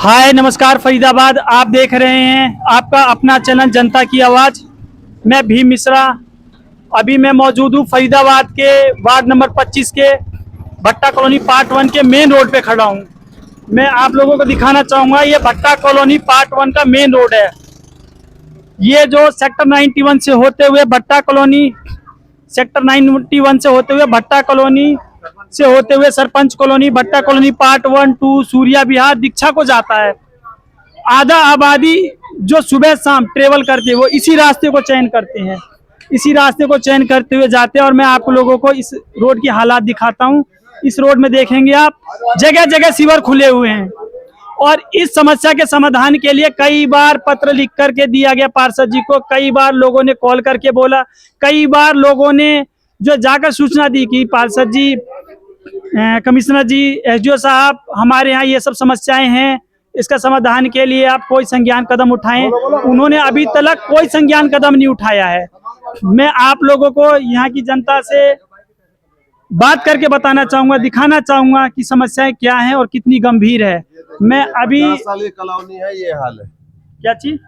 हाय नमस्कार फरीदाबाद, आप देख रहे हैं आपका अपना चैनल जनता की आवाज़। मैं भीम मिश्रा। अभी मैं मौजूद हूँ फरीदाबाद के वार्ड नंबर 25 के भट्टा कॉलोनी पार्ट 1 के मेन रोड पे खड़ा हूँ। मैं आप लोगों को दिखाना चाहूँगा, ये भट्टा कॉलोनी पार्ट 1 का मेन रोड है। ये जो सेक्टर 91 से होते हुए भट्टा कॉलोनी, सेक्टर 91 से होते हुए भट्टा कॉलोनी से होते हुए सरपंच कॉलोनी, भट्टा कॉलोनी पार्ट 1, 2, सूर्या विहार, दीक्षा को जाता है। आधा आबादी जो सुबह शाम ट्रेवल करते हैं वो इसी रास्ते को चयन करते हैं, इसी रास्ते को चयन करते हुए जाते हैं। और मैं आप लोगों को इस रोड की हालात दिखाता हूँ। इस रोड में देखेंगे आप जगह जगह सीवर खुले हुए हैं और इस समस्या के समाधान के लिए कई बार पत्र लिख करके दिया गया पार्षद जी को, कई बार लोगों ने कॉल करके बोला, कई बार लोगों ने जो जाकर सूचना दी कि पार्षद जी, कमिश्नर जी, एसडीओ साहब, हमारे यहाँ ये सब समस्याएं हैं, इसका समाधान के लिए आप कोई संज्ञान कदम उठाएं। उन्होंने अभी तक कोई संज्ञान कदम नहीं उठाया है। मैं आप लोगों को यहाँ की जनता से बात करके बताना चाहूंगा, दिखाना चाहूंगा कि समस्याएं क्या हैं और कितनी गंभीर है। मैं अभी 50 साल की कॉलोनी है, ये हाल है। क्या चीज?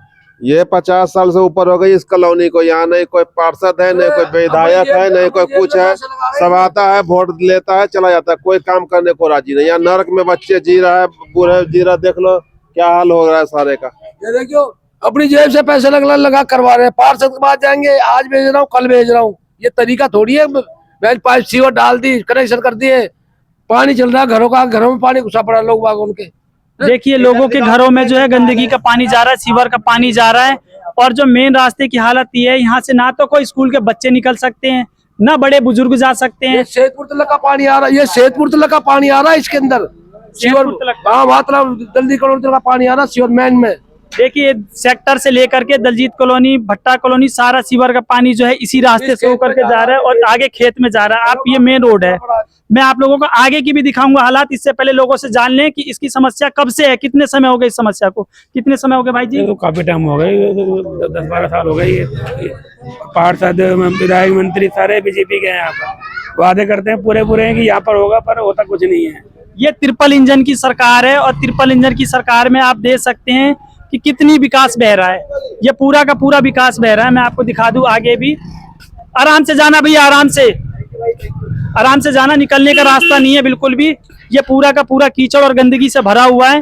ये 50 साल से ऊपर हो गई इस कॉलोनी को। यहाँ नहीं कोई पार्षद है, नहीं कोई विधायक है, नहीं कोई कुछ है। सब आता है, वोट लेता है, चला जाता है, कोई काम करने को राजी नहीं। यहाँ नरक में बच्चे जी रहा है, बूढ़े जी रहा, देख लो क्या हाल हो रहा है सारे का। ये देखियो, अपनी जेब से पैसे लगा करवा रहे हैं। पार्षद के पास जाएंगे, आज भेज रहा हूँ, कल भेज रहा हूँ। ये तरीका थोड़ी है। पाइप सीवर डाल दी, कनेक्शन कर दिए, पानी चल रहा है घरों का, घरों में पानी घुसा पड़ा लोग बाग उनके। देखिए, लोगों के घरों में जो है गंदगी का पानी जा रहा है, सीवर का पानी जा रहा है। और जो मेन रास्ते की हालत ये है, यहाँ से ना तो कोई स्कूल के बच्चे निकल सकते हैं, ना बड़े बुजुर्ग जा सकते हैं। सेतपुर तलक का पानी आ रहा है, ये सेतपुर तलक का पानी आ रहा है इसके अंदर। सीवर वहाँ जल्दी करोड़ का पानी आ रहा है सीवर मैन में। देखिए, सेक्टर से लेकर के दलजीत कॉलोनी, भट्टा कॉलोनी, सारा सीवर का पानी जो है इसी रास्ते से होकर के जा रहा है और आगे खेत में जा रहा है। आप ये मेन रोड है। मैं आप लोगों को आगे की भी दिखाऊंगा हालात। इससे पहले लोगों से जान लें कि इसकी समस्या कब से है, कितने समय हो गए इस समस्या को, कितने समय हो गए भाई जी? तो काफी टाइम हो गए, 10-12 साल हो गए। पार्षद, विधायक, मंत्री सारे बीजेपी के हैं। यहाँ पर वादे करते हैं पूरे हैं कि यहाँ पर होगा, पर होता कुछ नहीं है। ये ट्रिपल इंजन की सरकार है और ट्रिपल इंजन की सरकार में आप देख सकते हैं कि कितनी विकास बह रहा है। ये पूरा का पूरा विकास बह रहा है। मैं आपको दिखा दूं आगे भी। आराम से जाना भैया, आराम से जाना, निकलने का रास्ता नहीं है बिल्कुल भी। ये पूरा का पूरा कीचड़ और गंदगी से भरा हुआ है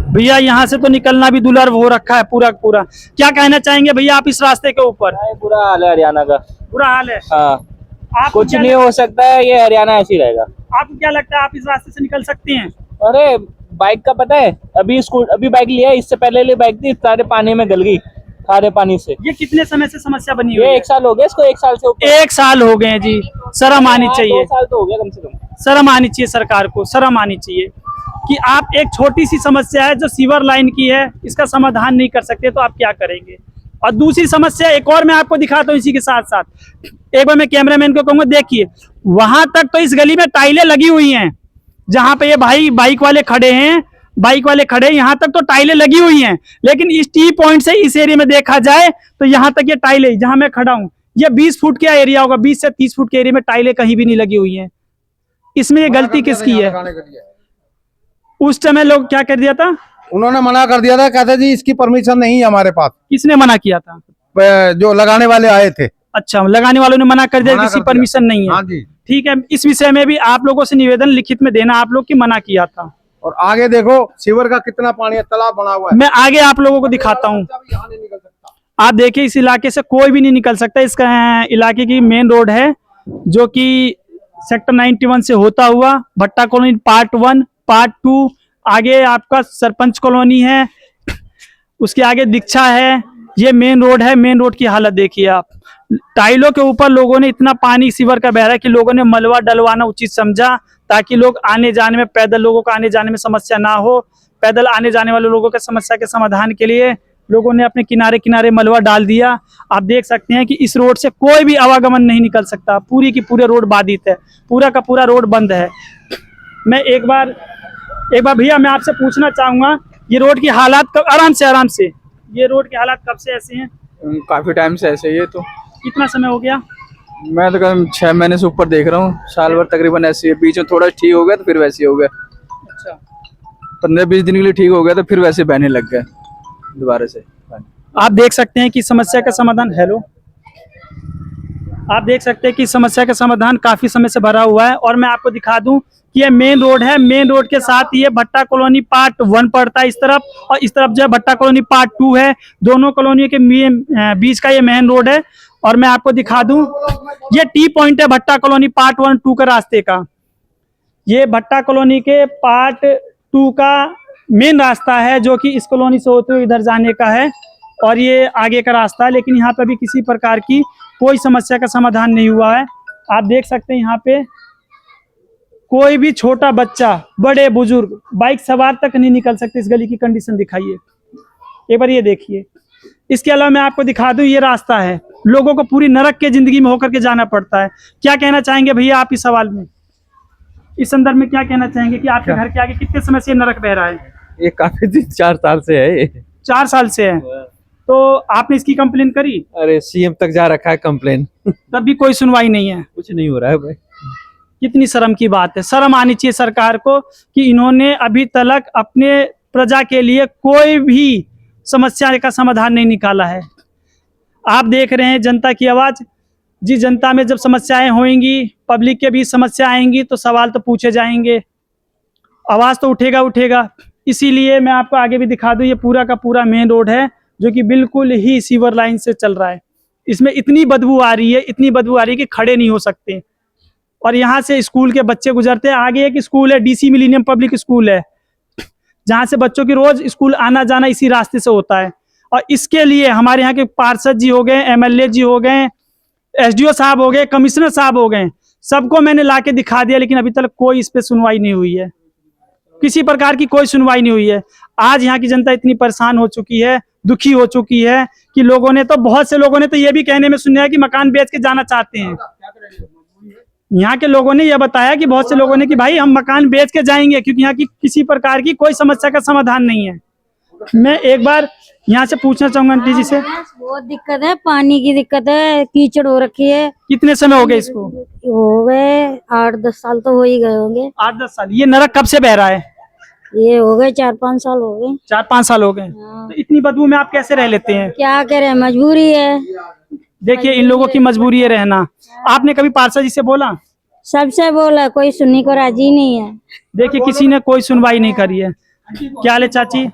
भैया। यहाँ से तो निकलना भी दुर्लभ हो रखा है पूरा का पूरा। क्या कहना चाहेंगे भैया आप इस रास्ते के ऊपर? बुरा हाल है हरियाणा का, बुरा हाल है। हाँ, कुछ नहीं हो सकता है, ये हरियाणा ऐसे ही रहेगा। आपको क्या लगता है आप इस रास्ते से निकल सकते हैं? अरे बाइक का पता है, अभी बाइक लिया है, इससे पहले बाइक थी, सारे पानी में गल गई, खारे पानी से। ये कितने समय से समस्या बनी हुई ये है? 1 साल हो गया इसको, 1 साल से ऊपर। 1 साल हो गए जी। शर्म आनी चाहिए। 2 साल तो हो गया कम से कम। शर्म आनी चाहिए सरकार को, शर्म आनी चाहिए कि आप एक छोटी सी समस्या है जो सीवर लाइन की है, इसका समाधान नहीं कर सकते तो आप क्या करेंगे? और दूसरी समस्या एक और मैं आपको दिखाता हूँ इसी के साथ साथ। एक बार मैं कैमरामैन को कहूँगा, देखिए वहां तक तो इस गली में टाइलें लगी हुई हैं, जहां पे ये भाई बाइक वाले खड़े हैं, यहाँ तक तो टाइलें लगी हुई हैं। लेकिन इस टी पॉइंट से इस एरिया में देखा जाए तो यहाँ तक ये टाइलें, जहां मैं खड़ा हूँ, ये 20 फुट का एरिया होगा, 20 से 30 फुट के एरिया में टाइलें कहीं भी नहीं लगी हुई हैं। इसमें ये गलती किसकी है? उस समय लोग क्या कर दिया था? उन्होंने मना कर दिया था, कहते जी इसकी परमिशन नहीं है हमारे पास। किसने मना किया था? जो लगाने वाले आए थे। अच्छा, लगाने वालों ने मना कर दिया, किसी परमिशन नहीं है। हाँ जी, ठीक है। इस विषय में भी आप लोगों से निवेदन लिखित में देना आप लोग की मना किया था। और आगे देखो सीवर का कितना पानी है, तालाब बना हुआ है। मैं आगे आप लोगों को दिखाता हूँ। आप देखिए, इस इलाके से कोई भी नहीं निकल सकता। इसका इलाके की मेन रोड है जो कि सेक्टर 91 से होता हुआ भट्टा कॉलोनी पार्ट 1, पार्ट 2, आगे आपका सरपंच कॉलोनी है, उसके आगे दीक्षा है। ये मेन रोड है। मेन रोड की हालत देखिए आप। टाइलों के ऊपर लोगों ने इतना पानी सीवर का बह रहा है कि लोगों ने मलबा डलवाना उचित समझा, ताकि लोग आने जाने में, पैदल लोगों को आने जाने में समस्या ना हो। पैदल आने जाने वाले लोगों के समस्या के समाधान के लिए लोगों ने अपने किनारे किनारे मलबा डाल दिया। आप देख सकते हैं कि इस रोड से कोई भी आवागमन नहीं निकल सकता। पूरी की पूरे रोड बाधित है, पूरा का पूरा रोड बंद है। मैं एक बार भैया मैं आपसे पूछना चाहूंगा, ये रोड की हालात कब, आराम से, ये रोड के हालात कब से ऐसे हैं? काफी टाइम से ऐसे ही है। तो कितना समय हो गया? मैं तो 6 महीने से ऊपर देख रहा हूँ, साल भर तकरीबन ऐसे ही है। बीच में थोड़ा ठीक हो गया तो फिर वैसे ही हो गया। अच्छा, 15-20 दिन के लिए ठीक हो गया, तो फिर वैसे बहने लग गए दोबारा से। आप देख सकते हैं कि समस्या का समाधान आप देख सकते हैं कि समस्या का समाधान काफी समय से भरा हुआ है। और मैं आपको दिखा दूं कि ये मेन रोड है, मेन रोड के साथ ये भट्टा कॉलोनी पार्ट 1 पड़ता है इस तरफ, और इस तरफ जो है भट्टा कॉलोनी पार्ट 2 है। दोनों कॉलोनियों के बीच का ये मेन रोड है। और मैं आपको दिखा दूं ये टी पॉइंट है भट्टा कॉलोनी पार्ट 1 2 का रास्ते का। ये भट्टा कॉलोनी के पार्ट 2 का मेन रास्ता है, जो कि इस कॉलोनी से होते हुए इधर जाने का है, और ये आगे का रास्ता है। लेकिन यहाँ पे अभी किसी प्रकार की कोई समस्या का समाधान नहीं हुआ है। आप देख सकते हैं यहाँ पे कोई भी छोटा बच्चा, बड़े बुजुर्ग, बाइक सवार तक नहीं निकल सकते। इस गली की कंडीशन दिखाइए एक बार, ये देखिए। इसके अलावा मैं आपको दिखा दूं ये रास्ता है, लोगों को पूरी नरक के जिंदगी में होकर के जाना पड़ता है। क्या कहना चाहेंगे भैया आप इस सवाल में, इस संदर्भ में क्या कहना चाहेंगे कि आपके घर के आगे कितने समय से नरक बह रहा है? ये काफी 4 साल से है ये। 4 साल से है। तो आपने इसकी कंप्लेन करी? अरे सीएम तक जा रखा है कंप्लेन, तब भी कोई सुनवाई नहीं है। कुछ नहीं हो रहा है भाई। कितनी शर्म की बात है। शर्म आनी चाहिए सरकार को कि इन्होंने अभी तक अपने प्रजा के लिए कोई भी समस्या का समाधान नहीं निकाला है। आप देख रहे हैं जनता की आवाज। जी, जनता में जब समस्याएं होंगी, पब्लिक के बीच समस्या आएंगी, तो सवाल तो पूछे जाएंगे, आवाज तो उठेगा। इसीलिए मैं आपको आगे भी दिखा दूं, ये पूरा का पूरा मेन रोड है, जो कि बिल्कुल ही सीवर लाइन से चल रहा है। इसमें इतनी बदबू आ रही है कि खड़े नहीं हो सकते। और यहाँ से स्कूल के बच्चे गुजरते हैं। आगे एक स्कूल है, DC मिलेनियम पब्लिक स्कूल है, जहाँ से बच्चों की रोज स्कूल आना जाना इसी रास्ते से होता है। और इसके लिए हमारे यहाँ के पार्षद जी हो गए, MLA जी हो गए, SDO साहब हो गए, कमिश्नर साहब हो गए, सबको मैंने लाके दिखा दिया, लेकिन अभी तक कोई इस पे सुनवाई नहीं हुई है। किसी प्रकार की कोई सुनवाई नहीं हुई है। आज यहाँ की जनता इतनी परेशान हो चुकी है, दुखी हो चुकी है कि बहुत से लोगों ने तो ये भी कहने में सुना है कि मकान बेच के जाना चाहते हैं। यहाँ के लोगों ने यह बताया कि बहुत से लोगों ने कि भाई हम मकान बेच के जाएंगे, क्योंकि यहाँ की किसी प्रकार की कोई समस्या का समाधान नहीं है। मैं एक बार यहाँ से पूछना चाहूंगा आंटी जी से। बहुत दिक्कत है, पानी की दिक्कत है, कीचड़ हो रखी है। कितने समय हो गए इसको? हो गए 8-10 साल तो हो ही गए होंगे। 8-10 साल। ये नरक कब से बह रहा है? ये हो गए 4-5 साल हो गए। 4-5 साल हो गए। तो इतनी बदबू में आप कैसे रह लेते हैं? क्या करें, मजबूरी है। देखिए, इन लोगों की मजबूरी है रहना। आपने कभी पार्षद जी से बोला? सबसे बोला, कोई सुनने को राजी नहीं है। देखिए, किसी ने कोई सुनवाई नहीं करी है। क्या हाल है चाची?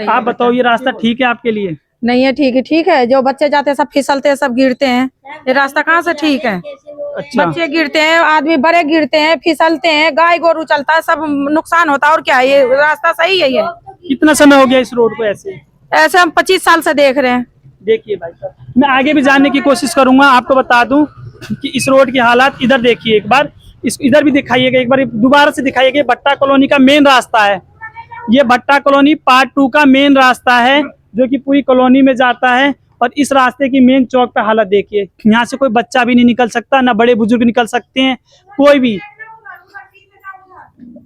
आप बताओ, ये रास्ता ठीक है आपके लिए? नहीं है। ठीक है, जो बच्चे जाते हैं सब फिसलते हैं, सब गिरते हैं। ये रास्ता कहाँ से ठीक है? अच्छा। बच्चे गिरते हैं, आदमी बड़े गिरते हैं, फिसलते हैं, गाय गोरू चलता है, सब नुकसान होता है। और क्या, ये रास्ता सही है? ये कितना समय हो गया इस रोड को ऐसे हम 25 साल से देख रहे हैं। देखिए भाई साहब, मैं आगे भी जानने की कोशिश करूंगा। आपको बता दूं कि इस रोड की हालात, इधर देखिए एक बार, इधर भी दिखाइएगा एक बार, दोबारा से दिखाइएगा। भट्टा कॉलोनी का मेन रास्ता है ये। भट्टा कॉलोनी पार्ट 2 का मेन रास्ता है, जो कि पूरी कॉलोनी में जाता है। और इस रास्ते की मेन चौक पे हालत देखिए। यहाँ से कोई बच्चा भी नहीं निकल सकता, ना बड़े बुजुर्ग निकल सकते हैं, कोई भी।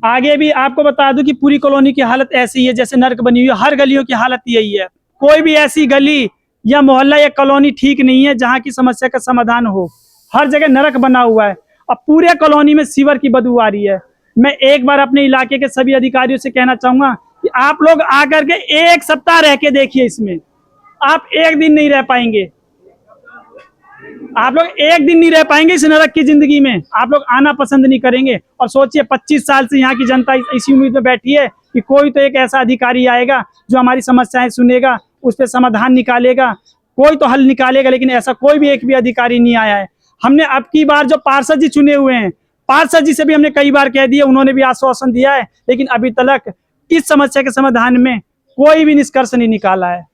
आगे भी आपको बता दूं कि पूरी कॉलोनी की हालत ऐसी है जैसे नर्क बनी हुई है। हर गलियों की हालत यही है। कोई भी ऐसी गली या मोहल्ला या कॉलोनी ठीक नहीं है जहाँ की समस्या का समाधान हो। हर जगह नरक बना हुआ है। अब पूरे कॉलोनी में सीवर की बदबू आ रही है। मैं एक बार अपने इलाके के सभी अधिकारियों से कहना चाहूंगा कि आप लोग आकर के 1 सप्ताह रह के देखिए। इसमें आप 1 दिन नहीं रह पाएंगे। आप लोग 1 दिन नहीं रह पाएंगे इस नरक की जिंदगी में। आप लोग आना पसंद नहीं करेंगे। और सोचिए, 25 साल से यहाँ की जनता इसी उम्मीद में बैठी है कि कोई तो एक ऐसा अधिकारी आएगा जो हमारी समस्याएं सुनेगा, उस पर समाधान निकालेगा, कोई तो हल निकालेगा। लेकिन ऐसा कोई भी एक भी अधिकारी नहीं आया है। हमने अब की बार जो पार्षद जी चुने हुए हैं, पार्षद जी से भी हमने कई बार कह दिया, उन्होंने भी आश्वासन दिया है, लेकिन अभी तक इस समस्या के समाधान में कोई भी निष्कर्ष नहीं निकाला है।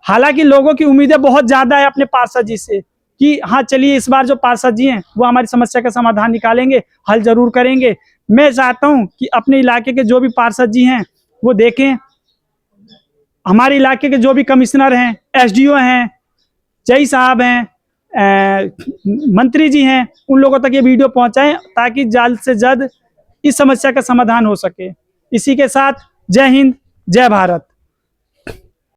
हालांकि लोगों की उम्मीदें बहुत ज्यादा है अपने पार्षद जी से कि हाँ चलिए, इस बार जो पार्षद जी हैं वो हमारी समस्या का समाधान निकालेंगे, हल जरूर करेंगे। मैं चाहता हूं कि अपने इलाके के जो भी पार्षद जी हैं वो देखें, हमारे इलाके के जो भी कमिश्नर हैं, SDO हैं, जय साहब हैं, मंत्री जी हैं, उन लोगों तक ये वीडियो पहुंचाएं ताकि जल्द से जल्द इस समस्या का समाधान हो सके। इसी के साथ जय हिंद, जय भारत।